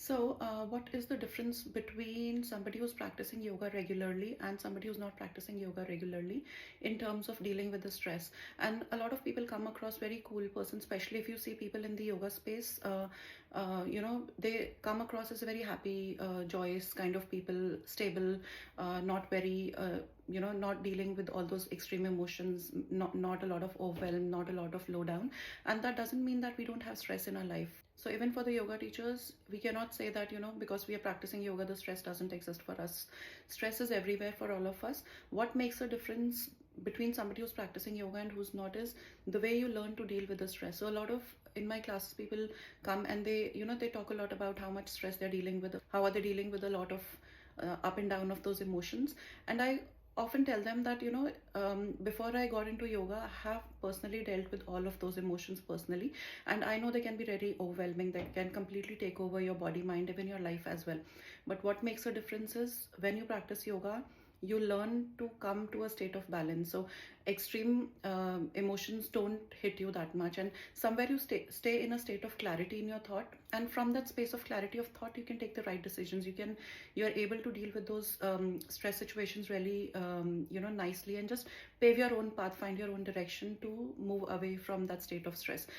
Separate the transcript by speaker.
Speaker 1: So, what is the difference between somebody who's practicing yoga regularly and somebody who's not practicing yoga regularly in terms of dealing with the stress? And a lot of people come across very cool persons, especially if you see people in the yoga space. They come across as a very happy, joyous kind of people, stable, not very. Not dealing with all those extreme emotions, not a lot of overwhelm, not a lot of low down, and that doesn't mean that we don't have stress in our life. So even for the yoga teachers, we cannot say that, because we are practicing yoga, the stress doesn't exist for us. Stress is everywhere for all of us. What makes a difference between somebody who's practicing yoga and who's not is the way you learn to deal with the stress. So a lot of in my classes, people come and they talk a lot about how much stress they're dealing with, how are they dealing with a lot of up and down of those emotions. And I often tell them that, before I got into yoga, I have personally dealt with all of those emotions personally, and I know they can be very overwhelming. They can completely take over your body, mind, even your life as well. But what makes a difference is when you practice yoga, you learn to come to a state of balance. So extreme emotions don't hit you that much, and somewhere you stay in a state of clarity in your thought, and from that space of clarity of thought, you can take the right decisions. You're able to deal with those stress situations really nicely, and just pave your own path, find your own direction to move away from that state of stress.